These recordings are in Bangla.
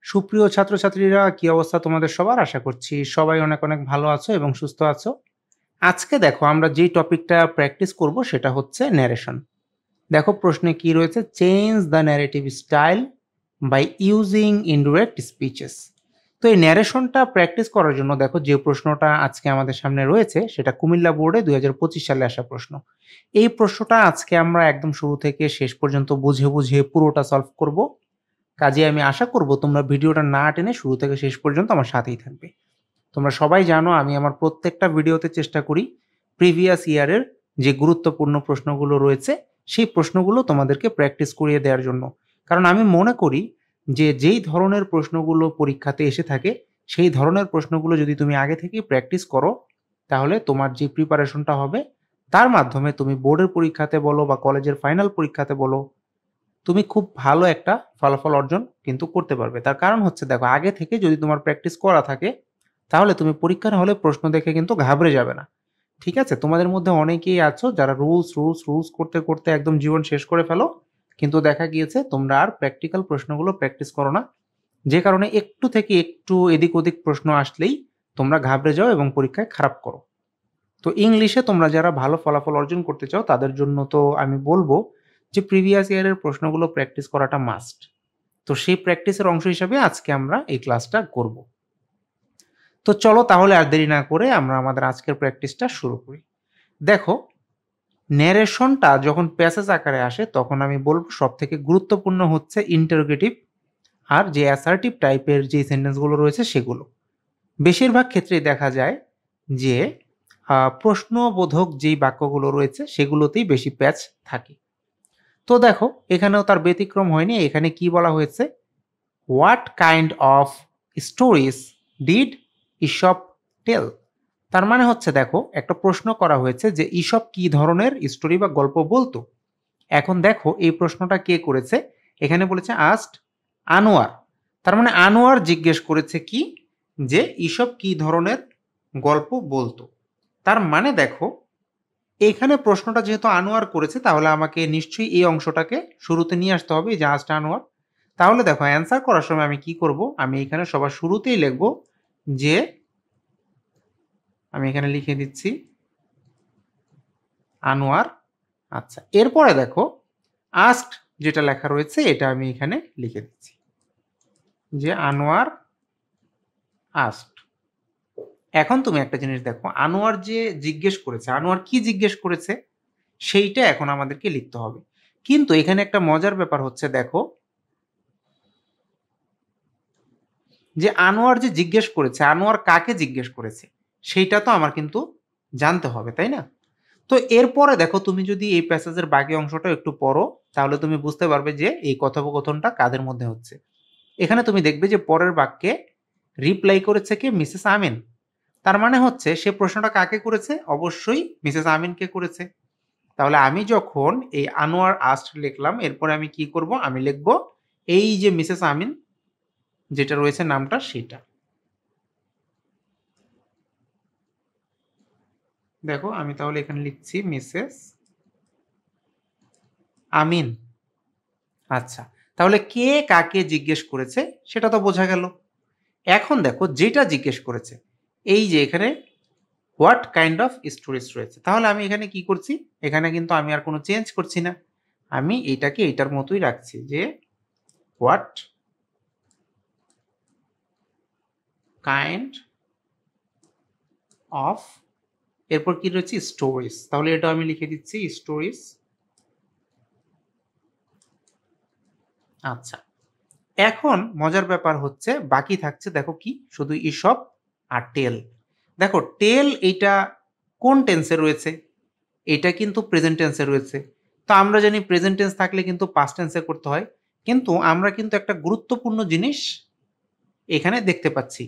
সুপ্রিয় ছাত্রছাত্রীরা, কি অবস্থা তোমাদের সবার? আশা করছি সবাই অনেক অনেক ভালো আছো এবং সুস্থ আছো। আজকে দেখো আমরা যেই টপিকটা প্র্যাকটিস করব সেটা হচ্ছে ন্যারেশন। দেখো প্রশ্নে কি রয়েছে, change the narrative style by using indirect speeches. তো এই ন্যারেশনটা প্র্যাকটিস করার জন্য দেখো যে প্রশ্নটা আজকে আমাদের সামনে রয়েছে সেটা কুমিল্লা বোর্ডে 2025 সালে আসা প্রশ্ন। এই প্রশ্নটা আজকে আমরা একদম শুরু থেকে শেষ পর্যন্ত বুঝে বুঝে পুরোটা সলভ করব। কাজে আমি আশা করব তোমরা ভিডিওটা না টেনে শুরু থেকে শেষ পর্যন্ত আমার সাথেই থাকবে। তোমরা সবাই জানো আমি আমার প্রত্যেকটা ভিডিওতে চেষ্টা করি প্রিভিয়াস ইয়ারের যে গুরুত্বপূর্ণ প্রশ্নগুলো রয়েছে সেই প্রশ্নগুলো তোমাদেরকে প্র্যাকটিস করিয়ে দেওয়ার জন্য। কারণ আমি মনে করি যে যেই ধরনের প্রশ্নগুলো পরীক্ষাতে এসে থাকে সেই ধরনের প্রশ্নগুলো যদি তুমি আগে থেকেই প্র্যাকটিস করো তাহলে তোমার যে প্রিপারেশনটা হবে তার মাধ্যমে তুমি বোর্ডের পরীক্ষাতে বলো বা কলেজের ফাইনাল পরীক্ষাতে বলো তুমি খুব ভালো একটা ফলাফল অর্জন কিন্তু করতে পারবে। তার কারণ হচ্ছে দেখো আগে থেকে যদি তোমার প্র্যাকটিস করা থাকে তাহলে তুমি পরীক্ষার হলে প্রশ্ন দেখে কিন্তু ঘাবড়ে যাবে না। ঠিক আছে? তোমাদের মধ্যে অনেকেই আছো যারা রুলস করতে করতে একদম জীবন শেষ করে ফেলো, কিন্তু দেখা গিয়েছে তোমরা আর প্র্যাকটিক্যাল প্রশ্নগুলো প্র্যাকটিস করো না, যে কারণে একটু থেকে একটু এদিক ওদিক প্রশ্ন আসলেই তোমরা ঘাবড়ে যাও এবং পরীক্ষায় খারাপ করো। তো ইংলিশে তোমরা যারা ভালো ফলাফল অর্জন করতে চাও তাদের জন্য তো আমি বলবো যে প্রিভিয়াস ইয়ারের প্রশ্নগুলো প্র্যাকটিস করাটা মাস্ট। তো সেই প্র্যাকটিসের অংশ হিসাবে আজকে আমরা এই ক্লাসটা করব। তো চলো তাহলে আর দেরি না করে আমরা আমাদের আজকের প্র্যাকটিসটা শুরু করি। দেখো, ন্যারেশনটা যখন প্যাসেজ আকারে আসে তখন আমি বলবো সব থেকে গুরুত্বপূর্ণ হচ্ছে ইন্টারোগেটিভ আর যে অ্যাসার্টিভ টাইপের যে সেন্টেন্সগুলো রয়েছে সেগুলো। বেশিরভাগ ক্ষেত্রেই দেখা যায় যে প্রশ্নবোধক যেই বাক্যগুলো রয়েছে সেগুলোতেই বেশি প্যাচ থাকে। তো দেখো এখানেও তার ব্যতিক্রম হয়নি। এখানে কি বলা হয়েছে, what kind of stories did Aesop tell. তার মানে হচ্ছে দেখো একটা প্রশ্ন করা হয়েছে যে ইসব কি ধরনের স্টোরি বা গল্প বলতো। এখন দেখো এই প্রশ্নটা কে করেছে, এখানে বলেছে আস্ট আনোয়ার। তার মানে আনোয়ার জিজ্ঞেস করেছে কি, যে ইসব কি ধরনের গল্প বলতো। তার মানে দেখো এখানে প্রশ্নটা যেহেতু আনোয়ার করেছে তাহলে আমাকে নিশ্চয়ই এই অংশটাকে শুরুতে নিয়ে আসতে হবে, যে আস্ট আনোয়ার। তাহলে দেখো অ্যান্সার করার সময় আমি কি করব, আমি এখানে সবার শুরুতেই লিখব যে, আমি এখানে লিখে দিচ্ছি আনোয়ার। আচ্ছা, এরপরে দেখো আস্কড যেটা লেখা রয়েছে এটা আমি এখানে লিখে দিচ্ছি যে আনোয়ার আস্কড। এখন তুমি একটা জিনিস দেখো, আনোয়ার যে জিজ্ঞেস করেছে, আনোয়ার কি জিজ্ঞেস করেছে সেইটা এখন আমাদেরকে লিখতে হবে। কিন্তু এখানে একটা মজার ব্যাপার হচ্ছে দেখো, যে আনোয়ার যে জিজ্ঞেস করেছে, আনোয়ার কাকে জিজ্ঞেস করেছে সেইটা তো আমার কিন্তু জানতে হবে, তাই না? তো এরপরে দেখো তুমি যদি এই প্যাসেজের বাকি অংশটা একটু পড়ো তাহলে তুমি বুঝতে পারবে যে এই কথোপকথনটা কাদের মধ্যে হচ্ছে। এখানে তুমি দেখবে যে পরের বাক্যে রিপ্লাই করেছে কে, মিসেস আমিন। তার মানে হচ্ছে সে প্রশ্নটা কাকে করেছে, অবশ্যই মিসেস আমিনকে করেছে। তাহলে আমি যখন এই আনোয়ার আস্কড লিখলাম এরপরে আমি কি করব, আমি লিখব এই যে মিসেস আমিন যেটা রয়েছে নামটা সেটা। দেখো আমি তাহলে এখানে লিখছি মিসেস আমিন। আচ্ছা, তাহলে কে কাকে জিজ্ঞেস করেছে সেটা তো বোঝা গেল। এখন দেখো যেটা জিজ্ঞেস করেছে, এই যে এখানে হোয়াট কাইন্ড অফ স্টোরিজ রয়েছে, তাহলে আমি এখানে কি করছি, এখানে কিন্তু আমি আর কোনো চেঞ্জ করছি না, আমি এইটাকে এইটার মতোই রাখছি যে হোয়াট কাইন্ড অফ, এরপর কি রয়েছে স্টোরিজ, তাহলে এটা আমি লিখে দিচ্ছি স্টোরিজ। আচ্ছা, এখন মজার ব্যাপার হচ্ছে বাকি থাকছে দেখো কি, শুধু ইসব আর টেল। দেখো টেল এইটা কোন টেন্সে রয়েছে, এটা কিন্তু প্রেজেন্ট টেন্সে রয়েছে। তো আমরা জানি প্রেজেন্ট টেন্স থাকলে কিন্তু পাস্ট টেন্সে করতে হয়, কিন্তু আমরা কিন্তু একটা গুরুত্বপূর্ণ জিনিস এখানে দেখতে পাচ্ছি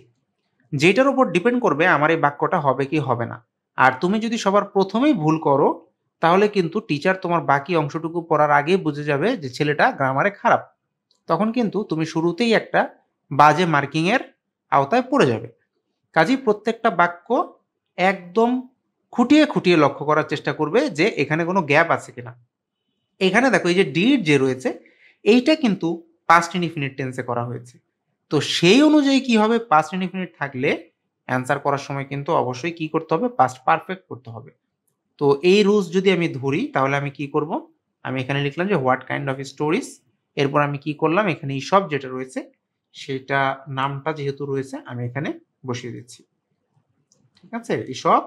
যেটার উপর ডিপেন্ড করবে আমার এই বাক্যটা হবে কি হবে না। আর তুমি যদি সবার প্রথমেই ভুল করো তাহলে কিন্তু টিচার তোমার বাকি অংশটুকু পড়ার আগেই বুঝে যাবে যে ছেলেটা গ্রামারে খারাপ। তখন কিন্তু তুমি শুরুতেই একটা বাজে মার্কিং এর আওতায় পড়ে যাবে। কাজেই প্রত্যেকটা বাক্য একদম খুঁটিয়ে খুঁটিয়ে লক্ষ্য করার চেষ্টা করবে যে এখানে কোনো গ্যাপ আছে কিনা। এখানে দেখো এই যে ডিড যে রয়েছে এইটা কিন্তু পাস্ট ইনডিফিনিট টেন্সে করা হয়েছে। তো সেই অনুযায়ী কি হবে, পাস্ট ইনডিফিনিট থাকলে অ্যান্সার করার সময় কিন্তু অবশ্যই কি করতে হবে, পাস্ট পারফেক্ট করতে হবে। তো এই রুলস যদি আমি ধরি তাহলে আমি কি করব, আমি এখানে লিখলাম যে হোয়াট কাইন্ড অফ স্টোরিজ, এরপর আমি কি করলাম, এখানে সব যেটা রয়েছে সেটা নামটা যেহেতু রয়েছে আমি এখানে বসিয়ে দিচ্ছি। ঠিক আছে, এসব।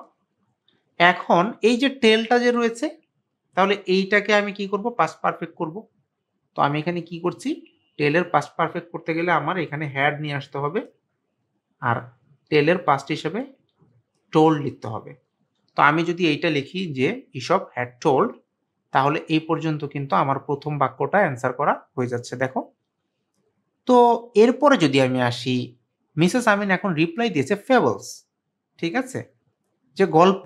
এখন এই যে টেলটা যে রয়েছে, তাহলে এইটাকে আমি কি করব, পাস্ট পারফেক্ট করব। তো আমি এখানে কি করছি, টেলের পাস্ট পারফেক্ট করতে গেলে আমার এখানে হ্যাড নিয়ে আসতে হবে, আর টেলের পাস্ট হিসেবে টোল্ড লিখতে হবে। তো আমি যদি এইটা লিখি যে ইসব হ্যাড টোল্ড, তাহলে এই পর্যন্ত কিন্তু আমার প্রথম বাক্যটা অ্যান্সার করা হয়ে যাচ্ছে। দেখো, তো এরপরে যদি আমি আসি, মিসেস আমিন এখন রিপ্লাই দিয়েছে ফেবলস, ঠিক আছে, যে গল্প।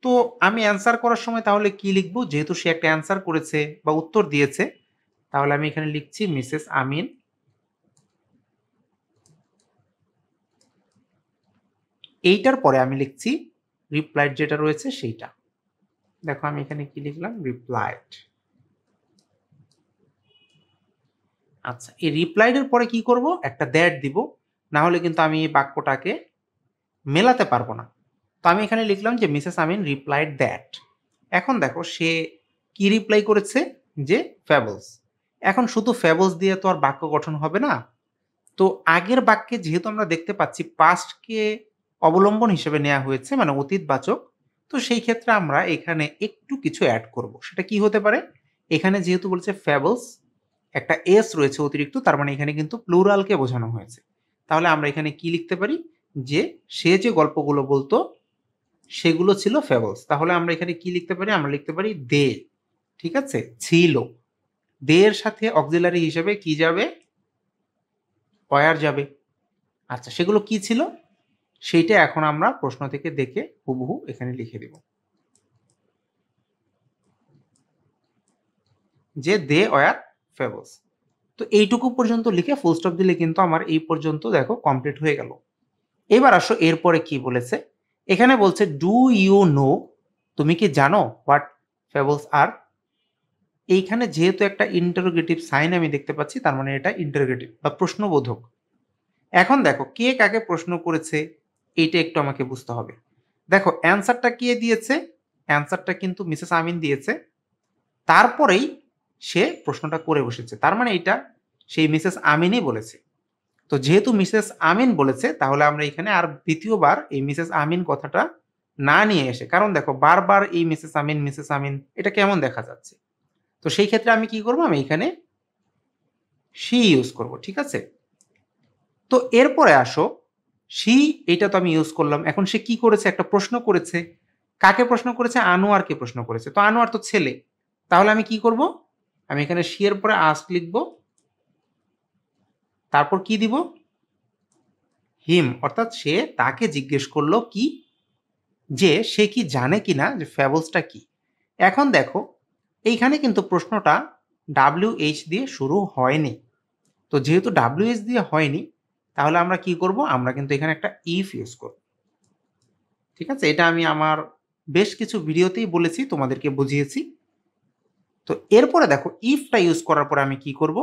তো আমি অ্যান্সার করার সময় তাহলে কি লিখবো, যেহেতু সে একটা অ্যান্সার করেছে বা উত্তর দিয়েছে, তাহলে আমি এখানে লিখছি মিসেস আমিন এইটার পরে আমি লিখছি রিপ্লাইড যেটা রয়েছে সেইটা। দেখো আমি এখানে কি লিখলাম, রিপ্লাইড। আচ্ছা, এই রিপ্লাইডের পরে কি করব, একটা দ্যাট দিব, না হলে কিন্তু আমি এই বাক্যটাকে মেলাতে পারবো না। তো আমি এখানে লিখলাম যে মিসেস আমিন রিপ্লাইড দ্যাট। এখন দেখো সে কি রিপ্লাই করেছে, যে ফ্যাবলস। এখন শুধু ফ্যাবলস দিয়ে তো আর বাক্য গঠন হবে না। তো আগের বাক্যে যেহেতু আমরা দেখতে পাচ্ছি পাস্টকে অবলম্বন হিসেবে নেওয়া হয়েছে, মানে অতীতবাচক, তো সেই ক্ষেত্রে আমরা এখানে একটু কিছু অ্যাড করব। সেটা কি হতে পারে, এখানে যেহেতু বলছে ফ্যাবলস, একটা এস রয়েছে অতিরিক্ত, তার মানে এখানে কিন্তু প্লুরালকে বোঝানো হয়েছে। তাহলে আমরা এখানে কি লিখতে পারি, যে সে যে গল্পগুলো বলতো সেগুলো ছিল ফ্যাবলস। তাহলে আমরা এখানে কি লিখতে পারি, আমরা লিখতে পারি দে। ঠিক আছে, ছিল। দে এর সাথে অক্সিলারি হিসেবে কি যাবে, ওয়ার যাবে। আচ্ছা, সেগুলো কি ছিল সেইটা এখন আমরা প্রশ্ন থেকে দেখে হুবহু এখানে লিখে দেব, যে দে ওয়ার ফেবলস। তো এইটুকু পর্যন্ত লিখে ফুল স্টপ দিলে কিন্তু আমার এই পর্যন্ত দেখো কমপ্লিট হয়ে গেল। এবার আসো এরপরে কি বলেছে, এখানে বলছে ডু ইউ নো, তুমি কি জানো হোয়াট ফেবলস আর। এইখানে যেহেতু একটা ইন্টারোগেটিভ সাইন আমি দেখতে পাচ্ছি, তার মানে এটা ইন্টারোগেটিভ বা প্রশ্নবোধক। এখন দেখো কে কাকে প্রশ্ন করেছে, এইটা একটু আমাকে বুঝতে হবে। দেখো অ্যান্সারটা কে দিয়েছে, অ্যান্সারটা কিন্তু মিসেস আমিন দিয়েছে, তারপরেই সে প্রশ্নটা করে বসেছে, তার মানে এটা সেই মিসেস আমিনই বলেছে। তো যেহেতু মিসেস আমিন বলেছে, তাহলে আমরা এখানে আর দ্বিতীয়বার এই মিসেস আমিন কথাটা না নিয়ে এসে, কারণ দেখো বারবার এই মিসেস আমিন এটা কেমন দেখা যাচ্ছে। তো সেই ক্ষেত্রে আমি কি করব, আমি এখানে শি ইউজ করব। ঠিক আছে, তো এরপরে আসো, শি এটা তো আমি ইউজ করলাম। এখন সে কি করেছে, একটা প্রশ্ন করেছে। কাকে প্রশ্ন করেছে, আনোয়ারকে প্রশ্ন করেছে। তো আনোয়ার তো ছেলে, তাহলে আমি কি করব, আমি এখানে শি এর পরে আস্ক লিখব, তারপর কি দিব, হিম, অর্থাৎ সে তাকে জিজ্ঞেস করলো কি, যে সে কি জানে কিনা যে ফ্যাবলসটা কি। এখন দেখো এইখানে কিন্তু প্রশ্নটা WH দিয়ে শুরু হয়নি। তো যেহেতু WH দিয়ে হয়নি, তাহলে আমরা কি করব, আমরা কিন্তু এখানে একটা ইফ ইউজ করব। ঠিক আছে, এটা আমি আমার বেশ কিছু ভিডিওতেই বলেছি, তোমাদেরকে বুঝিয়েছি। তো এরপরে দেখো ইফটা ইউজ করার পরে আমি কি করব,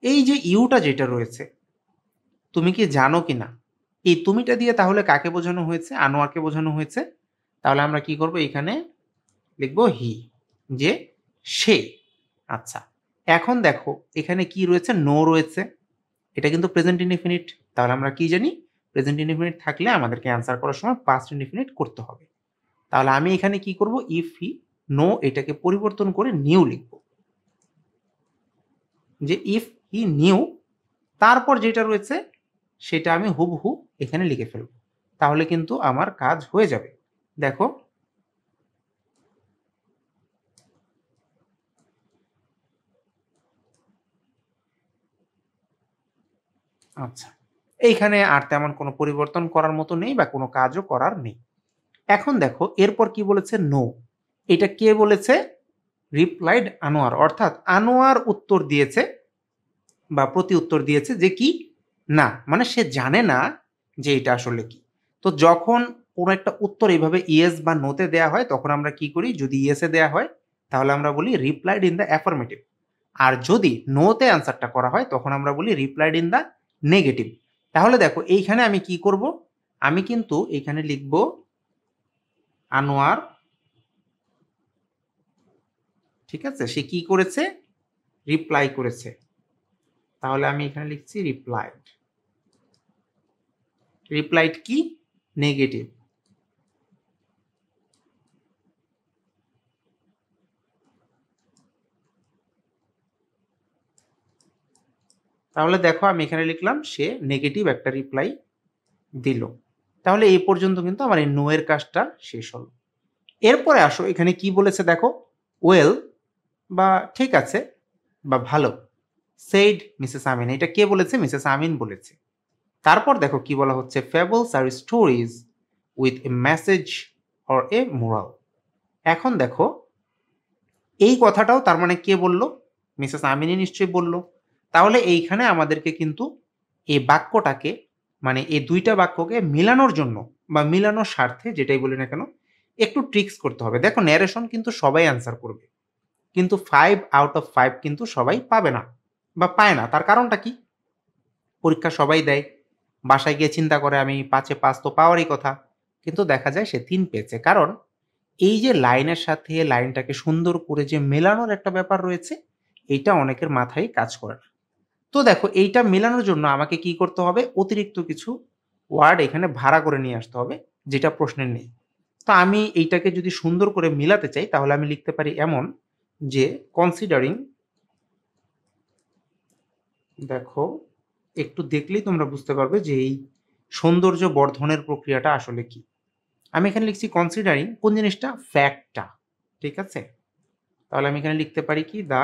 এই যে ইউটা যেটা রয়েছে, তুমি কি জানো কিনা, এই তুমিটা দিয়ে তাহলে কাকে বোঝানো হয়েছে, আনোয়ারকে বোঝানো হয়েছে। তাহলে আমরা কি করব, এখানে লিখব হি, যে সে। আচ্ছা, এখন দেখো এখানে কি রয়েছে, নো রয়েছে, এটা কিন্তু প্রেজেন্ট ইনডিফিনিট। তাহলে আমরা কি জানি, প্রেজেন্ট ইনডিফিনিট থাকলে আমাদেরকে অ্যান্সার করার সময় পাস্ট ইনডিফিনিট করতে হবে। তাহলে আমি এখানে কি করব, ইফ হি নো এটাকে পরিবর্তন করে নিউ লিখব, যে ইফ হি নিউ, তারপর যেটা রয়েছে সেটা আমি হুবহু এখানে লিখে ফেলব। তাহলে কিন্তু আমার কাজ হয়ে যাবে। দেখো, আচ্ছা, এইখানে আর তেমন কোনো পরিবর্তন করার মতো নেই বা কোনো কাজও করার নেই। এখন দেখো এরপর কি বলেছে, নো। এটা কে বলেছে, রিপ্লাইড আনোয়ার, অর্থাৎ আনোয়ার উত্তর দিয়েছে বা প্রতি উত্তর দিয়েছে যে কি, না, মানে সে জানে না যে এটা আসলে কি। তো যখন কোনো একটা উত্তর এইভাবে ইয়েস বা নোতে দেয়া হয়, তখন আমরা কি করি, যদি ইয়েসে দেয়া হয় তাহলে আমরা বলি রিপ্লাইড ইন দ্য অ্যাফার্মেটিভ, আর যদি নোতে অ্যান্সারটা করা হয় তখন আমরা বলি রিপ্লাইড ইন দ্য নেগেটিভ। তাহলে দেখো এইখানে আমি কি করব, আমি কিন্তু এইখানে লিখব আনোয়ার, ঠিক আছে, সে কি করেছে, রিপ্লাই করেছে। তাহলে আমি এখানে লিখছি রিপ্লাইড। রিপ্লাইড কি, নেগেটিভ। তাহলে দেখো আমি এখানে লিখলাম সে নেগেটিভ একটা রিপ্লাই দিল। তাহলে এই পর্যন্ত কিন্তু আমার এই নো এর কাজটা শেষ হলো। এরপরে আসো এখানে কি বলেছে দেখো, ওয়েল বা ঠিক আছে বা ভালো, সেইড মিসেস আমিন। এটা কে বলেছে, মিসেস আমিন বলেছে। তারপর দেখো কি বলা হচ্ছে, ফেবলস আর stories with a message or a moral. এখন দেখো এই কথাটাও তার মানে কে বলল, মিসেস আমিনই নিশ্চয়ই বলল। তাহলে এইখানে আমাদেরকে কিন্তু এই বাক্যটাকে মানে এই দুইটা বাক্যকে মিলানোর জন্য বা মিলানোর স্বার্থে যেটাই বলি না কেন একটু ট্রিক্স করতে হবে। দেখো ন্যারেশন কিন্তু সবাই অ্যান্সার করবে, কিন্তু 5 আউট অফ 5 কিন্তু সবাই পাবে না বা পায় না। তার কারণটা কি, পরীক্ষা সবাই দেয়, বাসায় গিয়ে চিন্তা করে আমি 5-এ 5 তো পাওয়ারই কথা, কিন্তু দেখা যায় সে 3 পেয়েছে। কারণ এই যে লাইনের সাথে লাইনটাকে সুন্দর করে যে মেলানোর একটা ব্যাপার রয়েছে, এইটা অনেকের মাথায় কাজ করে না। তো দেখো এইটা মেলানোর জন্য আমাকে কি করতে হবে, অতিরিক্ত কিছু ওয়ার্ড এখানে ভাড়া করে নিয়ে আসতে হবে, যেটা প্রশ্নের নেই। তো আমি এইটাকে যদি সুন্দর করে মিলাতে চাই তাহলে আমি লিখতে পারি এমন যে কনসিডারিং, দেখো একটু দেখলেই তোমরা বুঝতে পারবে যে এই সৌন্দর্য বর্ধনের প্রক্রিয়াটা আসলে কি। আমি এখানে লিখছি কনসিডারিং কোন জিনিসটা, ফ্যাক্টটা, ঠিক আছে। তাহলে আমি এখানে লিখতে পারি কি, দা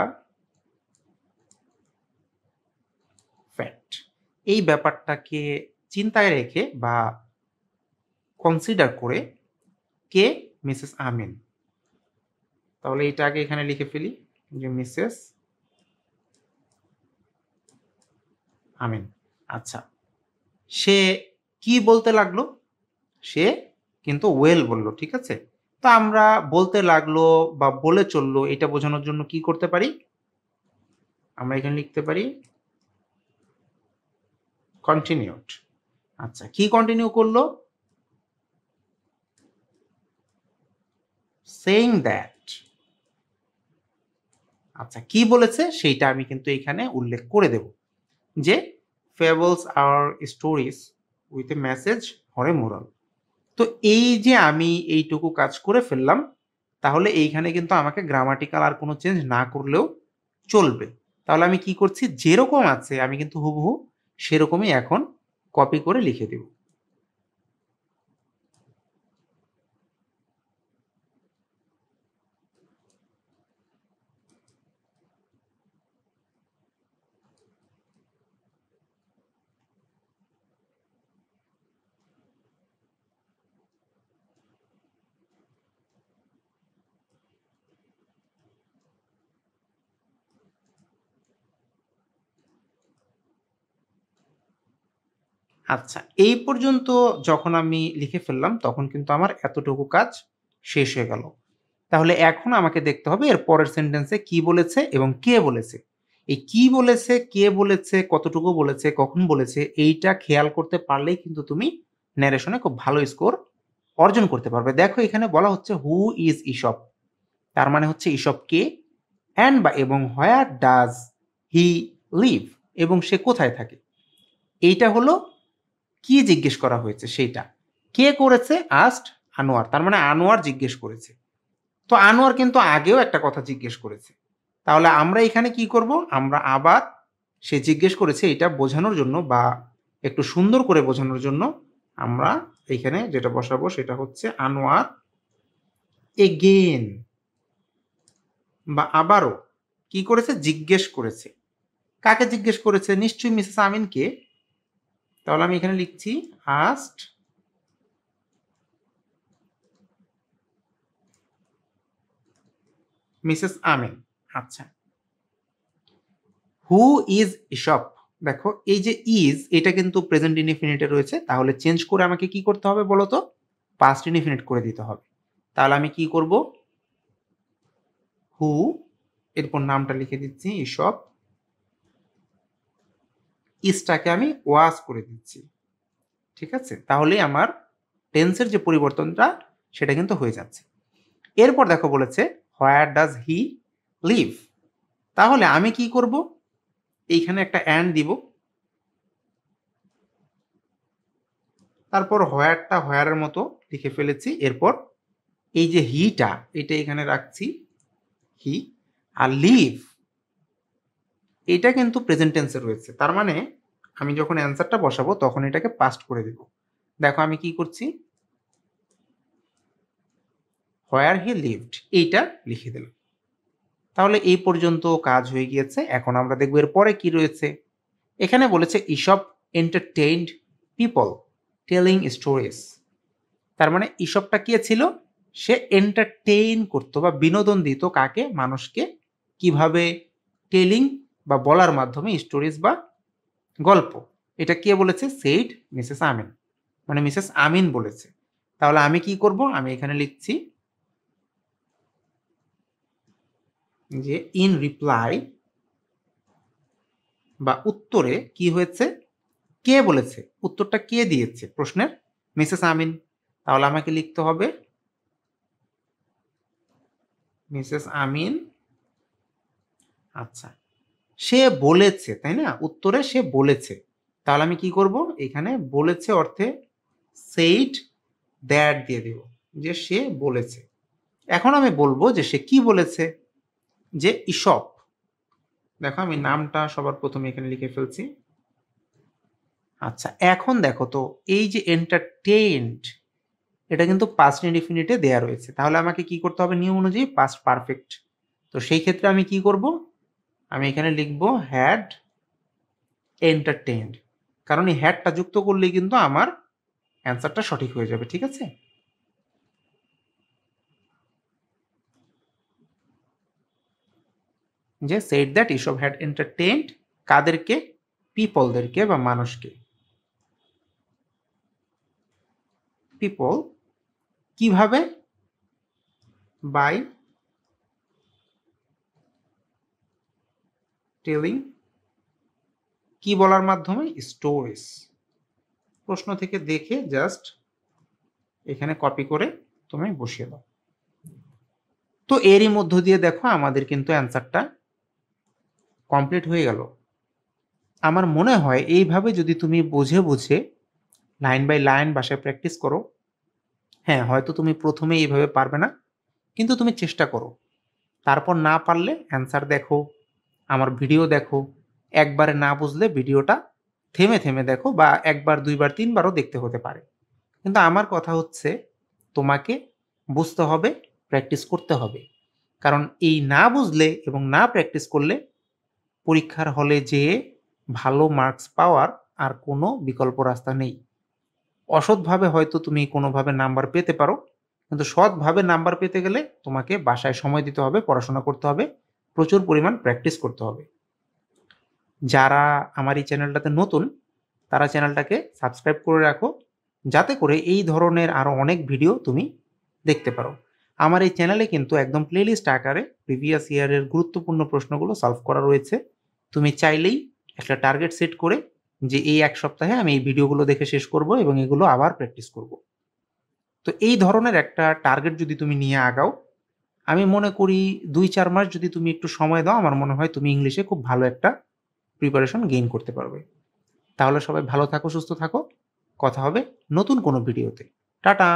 ফ্যাক্ট। এই ব্যাপারটাকে চিন্তায় রেখে বা কনসিডার করে কে, মিসেস আমিন। তাহলে এটা আগে এখানে লিখে ফেলি যে মিসেস আমিন। আচ্ছা, সে কি বলতে লাগলো, সে কিন্তু ওয়েল বলল, ঠিক আছে। তো আমরা বলতে লাগলো বা বলে চললো এটা বোঝানোর জন্য কি করতে পারি, আমরা এখানে লিখতে পারি কন্টিনিউড। আচ্ছা, কি কন্টিনিউ করলো, সেইং দ্যাট। আচ্ছা, কি বলেছে সেইটা আমি কিন্তু এখানে উল্লেখ করে দেব যে ফেবলস আর stories with a message or a moral. তো এই যে আমি এইটুকু কাজ করে ফেললাম, তাহলে এইখানে কিন্তু আমাকে গ্রামাটিক্যাল আর কোনো চেঞ্জ না করলেও চলবে। তাহলে আমি কি করছি, যেরকম আছে আমি কিন্তু হুবহু সেরকমই এখন কপি করে লিখে দেব। আচ্ছা, এই পর্যন্ত যখন আমি লিখে ফেললাম তখন কিন্তু আমার এতটুকু কাজ শেষ হয়ে গেল। তাহলে এখন আমাকে দেখতে হবে এর পরের সেন্টেন্সে কি বলেছে এবং কে বলেছে। এই কি বলেছে, কে বলেছে, কতটুকু বলেছে, কখন বলেছে, এইটা খেয়াল করতে পারলেই কিন্তু তুমি ন্যারেশনে খুব ভালো স্কোর অর্জন করতে পারবে। দেখো এখানে বলা হচ্ছে হু ইজ ঈশপ, তার মানে হচ্ছে ঈশপ কে, অ্যান্ড বা এবং হোয়ার ডাজ হি লিভ, এবং সে কোথায় থাকে। এইটা হলো কি জিজ্ঞেস করা হয়েছে সেইটা। কে করেছে, আস্ট আনোয়ার, তার মানে আনোয়ার জিজ্ঞেস করেছে। তো আনোয়ার কিন্তু আগেও একটা কথা জিজ্ঞেস করেছে। তাহলে আমরা এখানে কি করব, আমরা আবার সে জিজ্ঞেস করেছে এটা বোঝানোর জন্য বা একটু সুন্দর করে বোঝানোর জন্য আমরা এখানে যেটা বসাবো সেটা হচ্ছে আনোয়ার এগেন বা আবারও কি করেছে, জিজ্ঞেস করেছে। কাকে জিজ্ঞেস করেছে, নিশ্চয়ই মিসেস আমিনকে। তাহলে আমি এখানে লিখছি আস্ট মিসেস আমিন। আচ্ছা, হু ইজ ইশপ। দেখো এই যে ইজ এটা কিন্তু প্রেজেন্ট ইনডিফিনিটে রয়েছে, তাহলে চেঞ্জ করে আমাকে কি করতে হবে বলো তো, পাস্ট ইনডিফিনিট করে দিতে হবে। তাহলে আমি কি করব, হু, এরপর নামটা লিখে দিচ্ছি ইশপ, ইসটাকে আমি ওয়াজ করে দিচ্ছি, ঠিক আছে? তাহলেই আমার টেন্সের যে পরিবর্তনটা সেটা কিন্তু হয়ে যাচ্ছে। এরপর দেখো বলেছে হোয়ার ডাজ হি লিভ। তাহলে আমি কি করব, এইখানে একটা অ্যান্ড দিব, তারপর হোয়ারটা হোয়ারের মতো লিখে ফেলেছি। এরপর এই যে হিটা এটা এখানে রাখছি, হি। আর লিভ এটা কিন্তু প্রেজেন্ট টেন্সে রয়েছে, তার মানে আমি যখন অ্যান্সারটা বসাবো তখন এটাকে পাস্ট করে দেব। দেখো আমি কি করছি, হোয়ার হি লিভড এইটা লিখে দিলাম। তাহলে এই পর্যন্ত কাজ হয়ে গিয়েছে। এখন আমরা দেখব এর পরে কি রয়েছে। এখানে বলেছে ইসব এন্টারটেইনড পিপল টেলিং স্টোরিজ। তার মানে ইসবটা কে ছিল, সে এন্টারটেইন করতো বা বিনোদন দিত কাকে, মানুষকে। কিভাবে, টেলিং বা বলার মাধ্যমে, স্টোরিজ বা গল্প। এটা কে বলেছে, সেইড মিসেস আমিন, মানে মিসেস আমিন বলেছে। তাহলে আমি কি করব, আমি এখানে লিখছি যে ইন রিপ্লাই বা উত্তরে কি হয়েছে, কে বলেছে, উত্তরটা কে দিয়েছে প্রশ্নের, মিসেস আমিন। তাহলে আমাকে লিখতে হবে মিসেস আমিন। আচ্ছা, সে বলেছে, তাই না, উত্তরে সে বলেছে। তাহলে আমি কি করব, এখানে বলেছে অর্থে সেইড দ্যাট দিয়ে দেব, যে সে বলেছে। এখন আমি বলবো যে সে কি বলেছে, যে ইসব। দেখো আমি নামটা সবার প্রথমে এখানে লিখে ফেলছি। আচ্ছা, এখন দেখো তো এই যে এন্টারটেইনড এটা কিন্তু পাস্ট ইনডিফিনিটে দেয়া রয়েছে। তাহলে আমাকে কি করতে হবে, নিয়ম অনুযায়ী পাস্ট পারফেক্ট। তো সেই ক্ষেত্রে আমি কি করব, আমি এখানে লিখব হ্যাড এন্টারটেইনড, কারণ এই হ্যাডটা যুক্ত করলেই কিন্তু আমার অ্যান্সারটা সঠিক হয়ে যাবে, ঠিক আছে? যে সেড দ্যাট ইসব হ্যাড এন্টারটেইনড কাদেরকে, পিপলদেরকে বা মানুষকে। পিপল কিভাবে, বাই টেলিং, কি বলার মাধ্যমে, স্টোরিজ। প্রশ্ন থেকে দেখে জাস্ট এখানে কপি করে তুমি বসিয়ে দাও। তো এরই মধ্য দিয়ে দেখো আমাদের কিন্তু অ্যান্সারটা কমপ্লিট হয়ে গেল। আমার মনে হয় এইভাবে যদি তুমি বুঝে বুঝে লাইন বাই লাইন বাসায় প্র্যাকটিস করো, হ্যাঁ হয়তো তুমি প্রথমে এইভাবে পারবে না, কিন্তু তুমি চেষ্টা করো। তারপর না পারলে অ্যান্সার দেখো, আমার ভিডিও দেখো। একবারে না বুঝলে ভিডিওটা থেমে থেমে দেখো, বা একবার দুইবার তিনবারও দেখতে হতে পারে। কিন্তু আমার কথা হচ্ছে তোমাকে বুঝতে হবে, প্র্যাকটিস করতে হবে। কারণ এই না বুঝলে এবং না প্র্যাকটিস করলে পরীক্ষার হলে যেয়ে ভালো মার্কস পাওয়ার আর কোনো বিকল্প রাস্তা নেই। অসৎভাবে হয়তো তুমি কোনোভাবে নাম্বার পেতে পারো, কিন্তু সৎভাবে নাম্বার পেতে গেলে তোমাকে বাসায় সময় দিতে হবে, পড়াশোনা করতে হবে, প্রচুর পরিমাণ প্র্যাকটিস করতে হবে। যারা আমার এই চ্যানেলটাতে নতুন তারা চ্যানেলটাকে সাবস্ক্রাইব করে রাখো, যাতে করে এই ধরনের আরও অনেক ভিডিও তুমি দেখতে পারো। আমার এই চ্যানেলে কিন্তু একদম প্লেলিস্ট আকারে প্রিভিয়াস ইয়ারের গুরুত্বপূর্ণ প্রশ্নগুলো সলভ করা রয়েছে। তুমি চাইলেই একটা টার্গেট সেট করে যে এই এক সপ্তাহে আমি এই ভিডিওগুলো দেখে শেষ করব এবং এগুলো আবার প্র্যাকটিস করব। তো এই ধরনের একটা টার্গেট যদি তুমি নিয়ে আগাও, আমি মনে করি ২-৪ মাস যদি তুমি একটু সময় দাও, আমার মনে হয় তুমি ইংলিশে খুব ভালো একটা প্রিপারেশন গেইন করতে পারবে। তাহলে সবাই ভালো থাকো, সুস্থ থাকো। কথা হবে নতুন কোনো ভিডিওতে। টাটা।